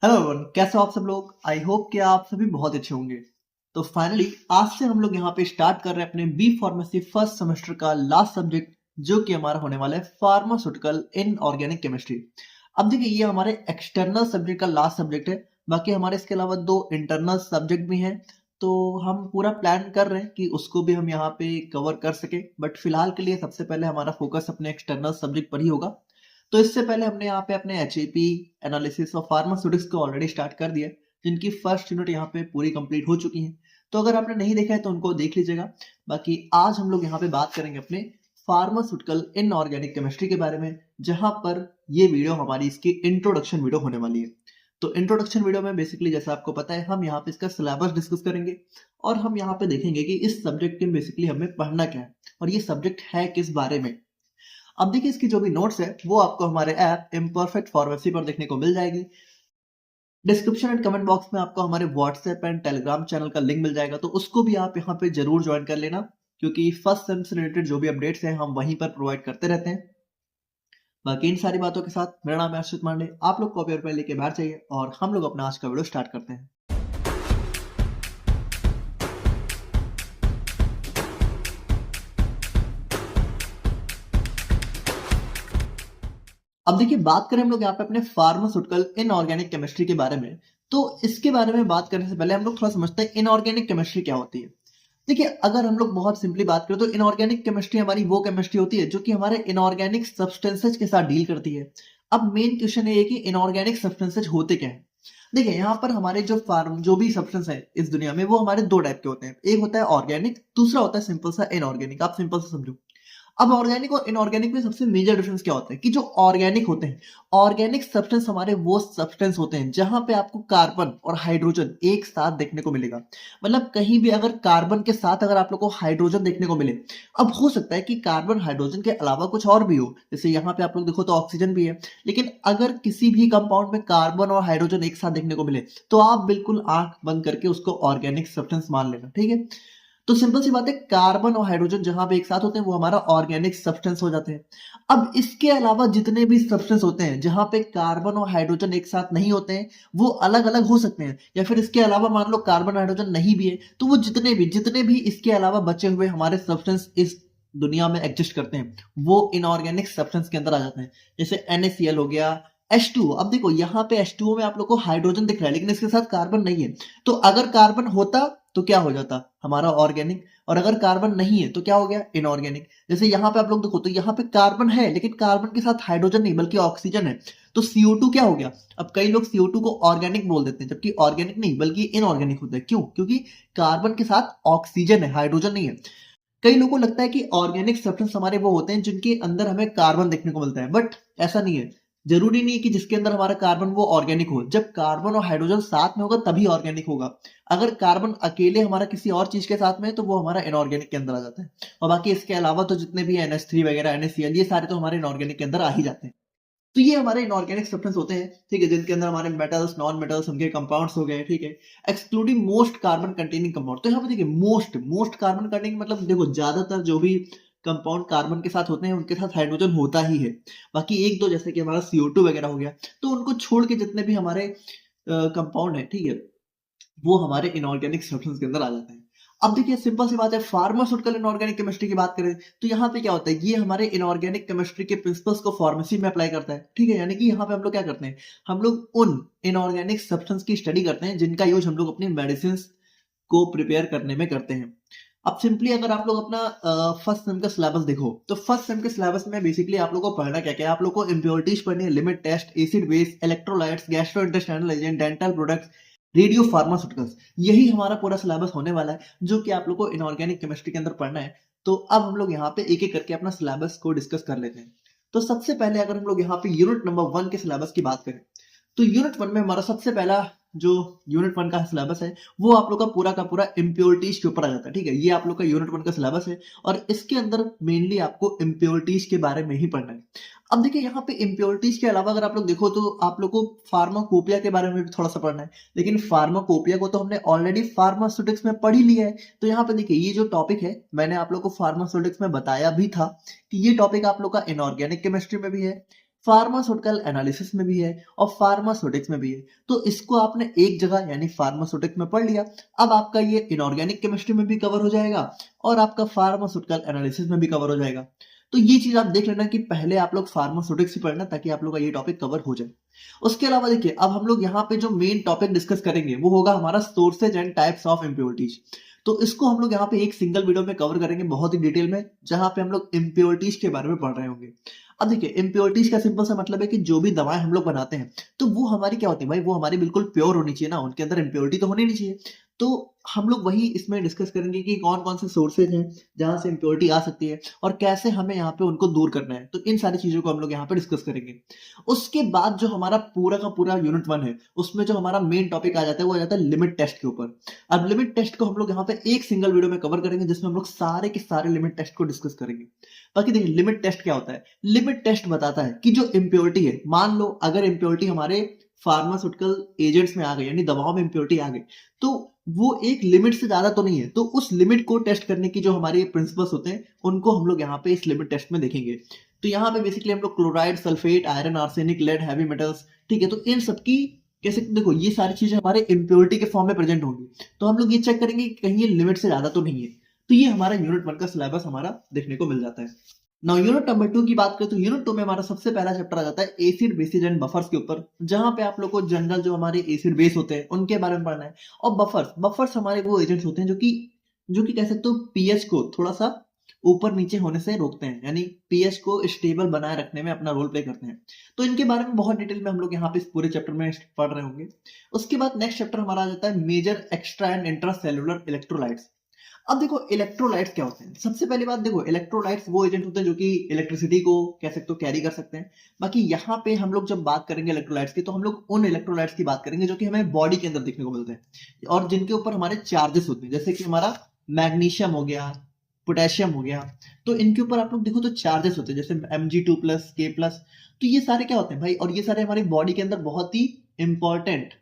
Hello everyone, कैसे हो आप सब लोग। आई होप कि आप सभी बहुत अच्छे होंगे। तो फाइनली आज से हम लोग यहाँ पे स्टार्ट कर रहे हैं अपने बी फार्मेसी फर्स्ट सेमेस्टर का लास्ट सब्जेक्ट, जो कि हमारा होने वाला है फार्मास्यूटिकल इन ऑर्गेनिक केमिस्ट्री। अब देखिए, ये हमारे एक्सटर्नल सब्जेक्ट का लास्ट सब्जेक्ट है। बाकी हमारे इसके अलावा दो इंटरनल सब्जेक्ट भी हैं, तो हम पूरा प्लान कर रहे हैं कि उसको भी हम यहाँ पे कवर कर सके। बट फिलहाल के लिए सबसे पहले हमारा फोकस अपने एक्सटर्नल सब्जेक्ट पर ही होगा। तो इससे पहले हमने यहाँ पे अपने एचएपी एनालिसिस और फार्मास्यूटिक्स को ऑलरेडी स्टार्ट कर दिया है, जिनकी फर्स्ट यूनिट यहाँ पे पूरी कंप्लीट हो चुकी है। तो अगर आपने नहीं देखा है तो उनको देख लीजिएगा। बाकी आज हम लोग यहाँ पे बात करेंगे अपने फार्मास्यूटिकल इनऑर्गेनिक केमिस्ट्री के बारे में, जहां पर ये वीडियो हमारी इसकी इंट्रोडक्शन वीडियो होने वाली है। तो इंट्रोडक्शन वीडियो में बेसिकली जैसा आपको पता है, हम यहाँ पे इसका सिलेबस डिस्कस करेंगे और हम यहाँ पे देखेंगे कि इस सब्जेक्ट में बेसिकली हमें पढ़ना क्या है और ये सब्जेक्ट है किस बारे में। अब देखिए, इसकी जो भी नोट्स है वो आपको हमारे ऐप इम्परफेक्ट फार्मेसी पर देखने को मिल जाएगी। डिस्क्रिप्शन एंड कमेंट बॉक्स में आपको हमारे व्हाट्सएप एंड टेलीग्राम चैनल का लिंक मिल जाएगा, तो उसको भी आप यहाँ पे जरूर ज्वाइन कर लेना, क्योंकि फर्स्ट सेम से रिलेटेड जो भी अपडेट्स हैं हम वहीं पर प्रोवाइड करते रहते हैं। बाकी इन सारी बातों के साथ मेरा नाम है अर्षित मांडे। आप लोग कॉपी और पेन लेके बैठ जाइए और हम लोग अपना आज का वीडियो स्टार्ट करते हैं। अब देखिए, बात करें हम लोग यहाँ पे अपने फार्मास्यूटिकल इनऑर्गेनिक केमिस्ट्री के बारे में, तो इसके बारे में बात करने से पहले हम लोग थोड़ा समझते हैं इनऑर्गेनिक केमिस्ट्री क्या होती है। देखिए, अगर हम लोग बहुत सिंपली बात करें तो इनऑर्गेनिक केमिस्ट्री हमारी वो केमिस्ट्री होती है जो कि हमारे इनऑर्गेनिक सब्सटेंसेज के साथ डील करती है। अब मेन क्वेश्चन ये है कि इनऑर्गेनिक सब्सटेंसेज होते क्या है। देखिए, यहाँ पर हमारे जो भी सब्सटेंस है इस दुनिया में, वो हमारे दो टाइप के होते हैं। एक होता है ऑर्गेनिक, दूसरा होता है सिंपल सा इनऑर्गेनिक। आप सिंपल से समझो। अब ऑर्गेनिक और इनऑर्गेनिक में सबसे मेजर डिफरेंस क्या होता है कि जो ऑर्गेनिक होते हैं, ऑर्गेनिक सब्सटेंस हमारे वो सब्सटेंस होते हैं जहां पे आपको कार्बन और हाइड्रोजन एक साथ देखने को मिलेगा। मतलब कहीं भी अगर कार्बन के साथ अगर आप लोग को हाइड्रोजन देखने को मिले, अब हो सकता है कि कार्बन हाइड्रोजन के अलावा कुछ और भी हो, जैसे यहाँ पे आप लोग देखो तो ऑक्सीजन भी है। लेकिन अगर किसी भी कंपाउंड में कार्बन और हाइड्रोजन एक साथ देखने को मिले, तो आप बिल्कुल आंख बंद करके उसको ऑर्गेनिक सब्सटेंस मान लेना, ठीक है। तो सिंपल सी बात है, कार्बन और हाइड्रोजन जहां पे एक साथ होते हैं वो हमारा ऑर्गेनिक सब्सटेंस हो जाते हैं। अब इसके अलावा जितने भी सब्सटेंस होते हैं जहां पे कार्बन और हाइड्रोजन एक साथ नहीं होते हैं, वो अलग अलग हो सकते हैं। या फिर इसके अलावा मान लो कार्बन हाइड्रोजन नहीं भी है, तो वो जितने भी इसके अलावा बचे हुए हमारे सब्सटेंस इस दुनिया में एग्जिस्ट करते हैं, वो इनऑर्गेनिक सब्सटेंस के अंदर आ जाते हैं। जैसे NaCl हो गया, H2O। अब देखो, यहाँ पे H2O में आप लोग को हाइड्रोजन दिख रहा है, लेकिन इसके साथ कार्बन नहीं है। तो अगर कार्बन होता तो क्या हो जाता, हमारा ऑर्गेनिक। और अगर कार्बन नहीं है तो क्या हो गया, इनऑर्गेनिक। जैसे यहाँ पे आप लोग देखो तो यहाँ पे कार्बन है, लेकिन कार्बन के साथ हाइड्रोजन नहीं बल्कि ऑक्सीजन है, तो CO2 क्या हो गया। अब कई लोग CO2 को ऑर्गेनिक बोल देते हैं, जबकि ऑर्गेनिक नहीं बल्कि इनऑर्गेनिक होता है। क्यों? क्योंकि कार्बन के साथ ऑक्सीजन है, हाइड्रोजन नहीं है। कई लोगों को लगता है कि ऑर्गेनिक सब्सटेंस हमारे वो होते हैं जिनके अंदर हमें कार्बन देखने को मिलता है, बट ऐसा नहीं है। जरूरी नहीं है कि जिसके अंदर हमारा कार्बन वो ऑर्गेनिक हो। जब कार्बन और हाइड्रोजन साथ में होगा तभी ऑर्गेनिक होगा। अगर कार्बन अकेले हमारा किसी और चीज के साथ में है तो वो हमारा इनऑर्गेनिक के अंदर आ जाता है। और बाकी इसके अलावा तो जितने भी NH3 वगैरह NaCl, ये सारे तो हमारे इनऑर्गेनिक के अंदर आ ही जाते हैं। तो ये हमारे इनऑर्गेनिक सब्सटेंस होते हैं, ठीक है, जिनके अंदर हमारे मेटल्स, नॉन मेटल्स, उनके कंपाउंड्स हो गए, ठीक है, excluding most carbon containing compound. तो यहाँ पे देखिए, मोस्ट मोस्ट कार्बन कंटेनिंग मतलब देखो, ज्यादातर जो भी कंपाउंड कार्बन के साथ होते हैं उनके साथ हाइड्रोजन होता ही है। बाकी एक दो जैसे कि हमारा CO2 वगैरह हो गया, तो उनको छोड़ के जितने भी हमारे कंपाउंड है, ठीक है, वो हमारे इनऑर्गेनिक सब्सटेंस के अंदर आ जाते हैं। अब देखिए, सिंपल सी बात है, फार्मास्यूटिकल इनऑर्गेनिक केमिस्ट्री की बात करें तो यहाँ पे क्या होता है, ये हमारे इनऑर्गेनिक केमिस्ट्री के प्रिंसिपल्स को फार्मेसी में अप्लाई करता है, ठीक है। यानी कि यहाँ पे हम लोग क्या करते हैं, हम लोग उन इनऑर्गेनिक सब्सटेंस की स्टडी करते हैं जिनका यूज हम लोग अपनी मेडिसिन को प्रिपेयर करने में करते हैं। अब सिंपली अगर आप लोग अपना फर्स्ट सेम का सिलेबस देखो, तो फर्स्ट सेम के सिलेबस में बेसिकली आप लोग को पढ़ना क्या क्या है। आप लोग को इम्प्योरिटीज पढ़नी है, limit test, acid base, electrolytes, gastrointestinal agent, dental products, radio pharmaceuticals. यही हमारा पूरा सिलेबस होने वाला है, जो कि आप लोग को इनऑर्गेनिक केमिस्ट्री के अंदर पढ़ना है। तो अब हम लोग यहाँ पे एक एक करके अपना सिलेबस को डिस्कस कर लेते हैं। तो सबसे पहले अगर हम लोग यहाँ पे यूनिट नंबर 1 के सिलेबस की बात करें, तो यूनिट 1 में हमारा सबसे पहला जो यूनिट 1 का सिलेबस है, वो आप लोग का पूरा इम्प्योरिटीज के ऊपर आ जाता है, ठीक है। ये आप लोग का यूनिट 1 का सिलेबस है और इसके अंदर मेनली आपको इम्प्योरिटीज के बारे में ही पढ़ना है। अब देखिए, यहाँ पे इम्प्योरिटीज के अलावा अगर आप लोग देखो तो आप लोग को फार्माकोपिया के बारे में भी थोड़ा सा पढ़ना है। लेकिन फार्माकोपिया को तो हमने ऑलरेडी फार्मास्यूटिक्स में पढ़ ही लिया है। तो यहाँ पे देखिए, ये जो टॉपिक है मैंने आप लोग को फार्मास्यूटिक्स में बताया भी था कि ये टॉपिक आप लोग का इनऑर्गेनिक केमिस्ट्री में भी है, फार्मास्यूटिकल एनालिसिस में भी है और फार्मास्यूटिक्स में भी है। तो इसको आपने एक जगह यानी फार्मास्यूटिक्स में पढ़ लिया, अब आपका ये इनऑर्गेनिक केमिस्ट्री में भी कवर हो जाएगा और आपका फार्मास्यूटिकल एनालिसिस में भी कवर हो जाएगा। तो ये चीज आप देख लेना कि पहले आप लोग फार्मास्यूटिक्स ही पढ़ना ताकि आप लोग का ये टॉपिक कवर हो जाए। उसके अलावा देखिए, अब हम लोग यहाँ पे जो मेन टॉपिक डिस्कस करेंगे वो होगा हमारा sources and types of impurities. तो इसको हम लोग यहाँ पे एक सिंगल वीडियो में कवर करेंगे बहुत ही डिटेल में, जहां पे हम लोग इम्प्योरिटीज के बारे में पढ़ रहे होंगे। अब देखिए, इम्प्योरिटीज का सिंपल सा मतलब है कि जो भी दवाएं हम लोग बनाते हैं तो वो हमारी क्या होती है भाई, वो हमारी बिल्कुल प्योर होनी चाहिए ना, उनके अंदर इम्प्योरिटी तो होनी नहीं चाहिए। तो हम लोग वही इसमें डिस्कस करेंगे कि कौन कौन से सोर्सेज हैं जहां से इम्प्योरिटी आ सकती है और कैसे हमें यहाँ पे उनको दूर करना है। तो इन सारी चीजों को हम लोग यहाँ पे डिस्कस करेंगे। उसके बाद जो हमारा पूरा का पूरा यूनिट 1 है, उसमें जो हमारा मेन टॉपिक आ जाता है वो आ जाता है लिमिट टेस्ट के ऊपर। अब लिमिट टेस्ट को हम लोग यहाँ पे एक सिंगल वीडियो में कवर करेंगे जिसमें हम लोग सारे के सारे लिमिट टेस्ट को डिस्कस करेंगे। बाकी देखिए, लिमिट टेस्ट क्या होता है? लिमिट टेस्ट बताता है कि जो इम्प्योरिटी है, मान लो अगर इम्प्योरिटी हमारे फार्मास्यूटिकल एजेंट्स में आ गई यानी दवाओं में इम्प्योरिटी आ गई, तो वो एक लिमिट से ज्यादा तो नहीं है, तो उस लिमिट को टेस्ट करने की जो हमारे प्रिंसिपल्स होते हैं उनको हम लोग यहाँ पे इस लिमिट टेस्ट में देखेंगे। तो यहाँ पे बेसिकली हम लोग chloride, sulphate, iron, arsenic, lead, heavy metals, ठीक है, तो इन सबकी कैसे, देखो ये सारी चीजें हमारे इम्प्योरिटी के फॉर्म में प्रेजेंट होंगी, तो हम लोग ये चेक करेंगे कि कहीं ये लिमिट से ज्यादा तो नहीं है। तो ये हमारा यूनिट 1 का सिलेबस हमारा देखने को मिल जाता है। नाउ यूनिट नंबर 2 की बात करें तो यूनिट 2 में हमारा सबसे पहला चैप्टर आ जाता है एसिड, बेसिस एंड बफर्स के ऊपर, जहां पे आप लोग को जनरल जो हमारे एसिड बेस होते हैं उनके बारे में पढ़ना है। और बफर्स हमारे वो एजेंट्स होते हैं जो कि कह सकते हो पीएच को थोड़ा सा ऊपर नीचे होने से रोकते हैं, यानी पीएच को स्टेबल बनाए रखने में अपना रोल प्ले करते हैं। तो इनके बारे में बहुत डिटेल में हम लोग यहाँ पे इस पूरे चैप्टर में पढ़ रहे होंगे। उसके बाद नेक्स्ट चैप्टर हमारा आ जाता है major, extra and intra cellular electrolytes. अब देखो, इलेक्ट्रोलाइट्स क्या होते हैं? सबसे पहली बात देखो, इलेक्ट्रोलाइट्स वो एजेंट होते हैं जो कि इलेक्ट्रिसिटी को कह सकते हो कैरी कर सकते हैं। बाकी यहाँ पे हम लोग जब बात करेंगे इलेक्ट्रोलाइट्स की, तो हम लोग उन इलेक्ट्रोलाइट्स की बात करेंगे जो कि हमें बॉडी के अंदर देखने को मिलते हैं और जिनके ऊपर हमारे चार्जेस होते हैं, जैसे कि हमारा मैग्नीशियम हो गया, पोटेशियम हो गया। तो इनके ऊपर आप लोग देखो तो चार्जेस होते हैं, जैसे Mg2+, K+। तो ये सारे क्या होते हैं भाई, और ये सारे हमारी बॉडी के अंदर बहुत ही इंपॉर्टेंट,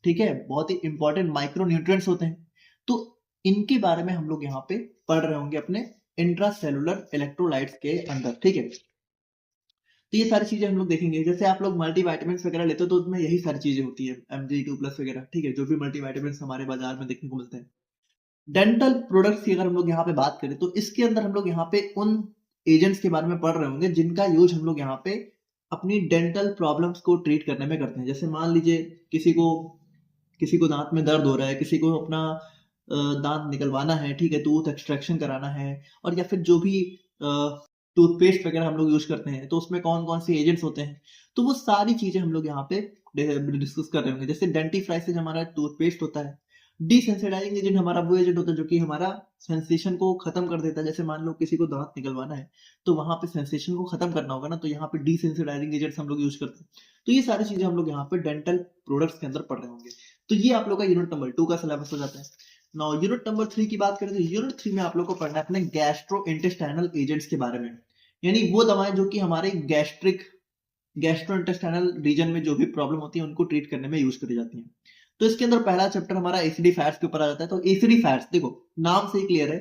ठीक है, बहुत ही इंपॉर्टेंट माइक्रो न्यूट्रिएंट्स होते हैं। तो इनके बारे में हम लोग यहाँ पे पढ़ रहे होंगे अपने इंट्रासेलुलर इलेक्ट्रोलाइट्स के अंदर, ठीक है। तो ये सारी चीजें हम लोग देखेंगे। जैसे आप लोग मल्टीविटामिन्स वगैरह लेते हो तो उसमें यही सारी चीजें होती है, Mg2+ वगैरह, ठीक है, जो भी मल्टीविटामिन्स हमारे बाजार में देखने को मिलते हैं। डेंटल प्रोडक्ट्स की अगर हम लोग यहाँ पे बात करें तो इसके अंदर हम लोग यहाँ पे उन एजेंट्स के बारे में पढ़ रहे होंगे जिनका यूज हम लोग यहाँ पे अपनी डेंटल प्रॉब्लम्स को ट्रीट करने में करते हैं। जैसे मान लीजिए किसी को दांत में दर्द हो रहा है, किसी को अपना दांत निकलवाना है, ठीक है, टूथ एक्सट्रैक्शन कराना है, और या फिर जो भी टूथपेस्ट वगैरह हम लोग यूज करते हैं तो उसमें कौन कौन से एजेंट्स होते हैं, तो वो सारी चीजें हम लोग यहाँ पे डिस्कस कर रहे होंगे। जैसे डेंटिफ्राइसिस हमारा टूथपेस्ट होता है, डिसेंसिटाइजिंग एजेंट हमारा वो एजेंट होता है जो कि हमारा सेंसेशन को खत्म कर देता है। जैसे मान लो किसी को दांत निकलवाना है तो वहां पे सेंसेशन को खत्म करना होगा ना, तो यहाँ पे डिसेंसिटाइजिंग एजेंट्स हम लोग यूज करते हैं। तो ये सारी चीजें हम लोग यहाँ पे डेंटल प्रोडक्ट्स के अंदर पढ़ रहे होंगे। तो ये आप लोग का यूनिट नंबर 2 का सिलेबस हो जाता है। नाउ यूनिट नंबर 3 की बात करें तो यूनिट 3 में आप लोग को पढ़ना है अपने गैस्ट्रो इंटेस्टाइनल एजेंट्स के बारे में, यानी वो दवाएं जो कि हमारे गैस्ट्रो इंटेस्टाइनल रीजन में जो भी प्रॉब्लम होती है उनको ट्रीट करने में यूज करी जाती है। तो इसके अंदर पहला चैप्टर हमारा एसिडिफायर्स के ऊपर आ जाता है। तो एसिडिफायर्स देखो नाम से ही क्लियर है,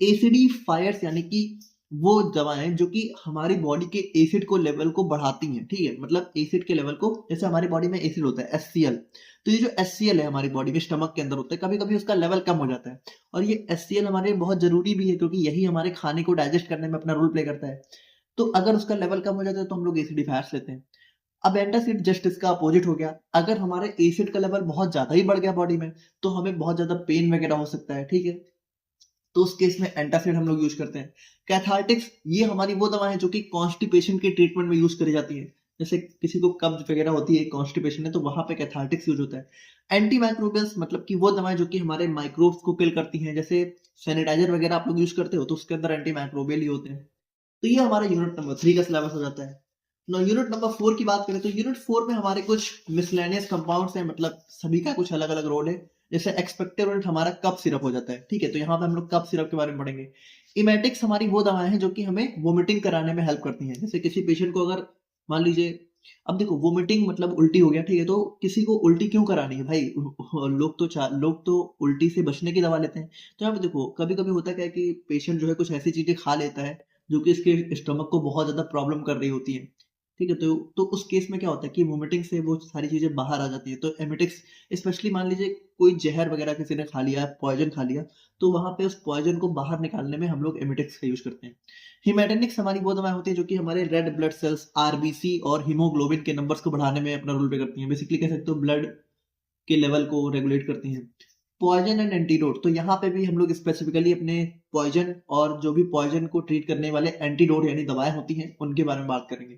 एसिडिफायर्स यानी कि वो दवाएं जो कि हमारी बॉडी के एसिड को लेवल को बढ़ाती हैं, ठीक है, मतलब एसिड के लेवल को, जैसे हमारी बॉडी में एसिड होता है HCl, तो ये जो HCl है हमारी बॉडी में स्टमक के अंदर होता है, कभी कभी उसका लेवल कम हो जाता है, और ये HCl हमारे लिए बहुत जरूरी भी है क्योंकि यही हमारे खाने को डाइजेस्ट करने में अपना रोल प्ले करता है। तो अगर उसका लेवल कम हो जाता है तो हम लोग एसिडिफायर्स लेते हैं। अब एंटासिड जस्ट इसका अपोजिट हो गया, अगर हमारे एसिड का लेवल बहुत ज्यादा ही बढ़ गया बॉडी में तो हमें बहुत ज्यादा पेन वगैरह हो सकता है, ठीक है, तो उस केस में एंटासिड हम लोग यूज करते हैं। कैथार्टिक्स ये हमारी वो दवा है जो कि कॉन्स्टिपेशन के ट्रीटमेंट में यूज करी जाती है, जैसे किसी को कब्ज वगैरह होती है, कॉन्स्टिपेशन है, तो वहां पे कैथार्टिक्स यूज होता है। एंटी माइक्रोबियल्स मतलब कि वो दवाएं जो कि हमारे माइक्रोब्स को किल करती हैं, जैसे सैनिटाइजर वगैरह आप लोग यूज करते हो तो उसके अंदर एंटी माइक्रोबियल ही होते हैं। तो ये हमारा यूनिट नंबर 3 का सिलेबस हो जाता है। यूनिट नंबर 4 की बात करें तो यूनिट 4 में हमारे कुछ मिसलेनियस कंपाउंड्स हैं, मतलब सभी का कुछ अलग अलग रोल है। जैसे एक्सपेक्टोरेंट हमारा कफ सिरप हो जाता है, ठीक है, तो यहाँ पे हम लोग कफ सिरप के बारे में पढ़ेंगे। इमेटिक्स हमारी वो दवाएं हैं जो कि हमें वोमिटिंग कराने में हेल्प करती हैं। जैसे किसी पेशेंट को अगर मान लीजिए, अब देखो वोमिटिंग मतलब उल्टी हो गया, ठीक है, तो किसी को उल्टी क्यों करानी है भाई, लोग तो उल्टी से बचने की दवा लेते हैं। तो यहाँ पे देखो कभी कभी होता क्या है कि पेशेंट जो है कुछ ऐसी चीजें खा लेता है जो कि इसके स्टमक को बहुत ज्यादा प्रॉब्लम कर रही होती है, ठीक है, तो उस केस में क्या होता है कि वोमिटिंग से वो सारी चीज़ें बाहर आ जाती हैं। तो एमेटिक्स स्पेशली मान लीजिए कोई ज़हर वगैरह किसी ने खा लिया, पॉइज़न खा लिया, तो वहाँ पे उस पॉइज़न को बाहर निकालने में हम लोग एमेटिक्स का यूज़ करते हैं। हेमेटेनिक्स हमारी वो दवाएँ होती हैं जो कि हमारे रेड ब्लड सेल्स, आरबीसी और हीमोग्लोबिन के नंबर्स को बढ़ाने में अपना रोल प्ले करती हैं। बेसिकली कह सकते हो ब्लड के लेवल को रेगुलेट करती हैं। पॉइज़न एंड एंटीडोट, तो यहाँ पे भी हम लोग स्पेसिफिकली अपने पॉइज़न और जो भी पॉइज़न को ट्रीट करने वाले एंटीडोट यानी दवाएँ होती हैं, उनके बारे में बात करेंगे।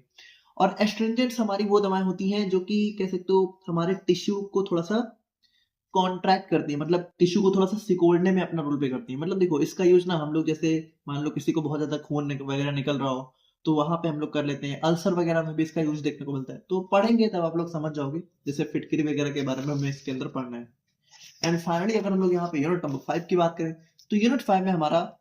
और एस्ट्रिंजेंट्स हमारी वो दवाएँ होती हैं जो कि कह सकते हो हमारे टिश्यू को थोड़ा-सा कॉन्ट्रैक्ट करती हैं, मतलब टिश्यू को थोड़ा-सा सिकोड़ने में अपना रोल प्ले करती हैं। मतलब देखो इसका यूज़ ना हम लोग जैसे मान लो किसी को बहुत ज़्यादा खून वगैरह निकल रहा हो, तो वहाँ पे हम लोग कर लेते हैं। अल्सर वगैरह में भी इसका यूज़ देखने को मिलता है। तो पढ़ेंगे तब आप लोग समझ जाओगे। जैसे फिटकरी वगैरह के बारे में हमें इसके अंदर पढ़ना है। एंड फाइनली अगर हम लोग यहाँ पे यूनिट नंबर 5 की बात करें, तो यूनिट 5 में हमारा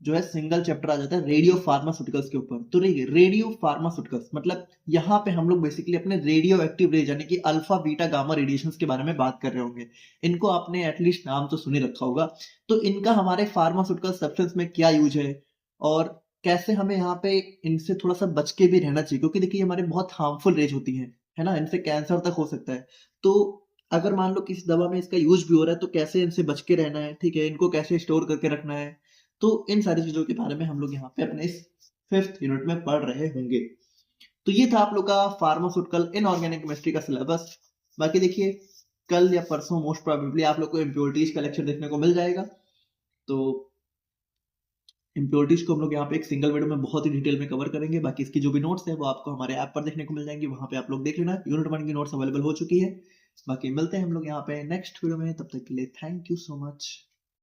जो है सिंगल चैप्टर आ जाता है रेडियो फार्मास्यूटिकल्स के ऊपर। तो देखिए रेडियो फार्मास्यूटिकल्स मतलब यहाँ पे हम लोग बेसिकली अपने रेडियो एक्टिव रेज यानी कि अल्फा बीटा गामा रेडिएशंस के बारे में बात कर रहे होंगे। इनको आपने एटलीस्ट नाम तो सुन ही रखा होगा। तो इनका हमारे फार्मास्यूटिकल सब्सटेंस में क्या यूज है और कैसे हमें यहाँ पे इनसे थोड़ा सा बच के भी रहना चाहिए, क्योंकि देखिए हमारे बहुत हार्मफुल रेज होती है ना, इनसे कैंसर तक हो सकता है। तो अगर मान लो किसी दवा में इसका यूज भी हो रहा है तो कैसे इनसे बच के रहना है, ठीक है, इनको कैसे स्टोर करके रखना है। तो इन सारी चीज़ों के बारे में हम लोग यहाँ पे अपने इस 5th यूनिट में पढ़ रहे होंगे। तो ये था आप लोग का फार्मास्यूटिकल इनऑर्गेनिक केमिस्ट्री का सिलेबस। बाकी देखिए कल या परसों मोस्ट प्रोबेबली आप लोग को इम्प्योरिटीज का लेक्चर देखने को मिल जाएगा। तो इम्प्योरिटीज को हम लोग यहाँ पे एक सिंगल वीडियो में बहुत ही डिटेल में कवर करेंगे। बाकी इसकी जो भी नोट्स है वो आपको हमारे ऐप पर देखने को मिल जाएंगी, वहाँ पे आप लोग देख लेना। यूनिट 1 की नोट्स अवेलेबल हो चुकी है। बाकी मिलते हैं हम लोग यहाँ पे नेक्स्ट वीडियो में, तब तक के लिए थैंक यू सो मच।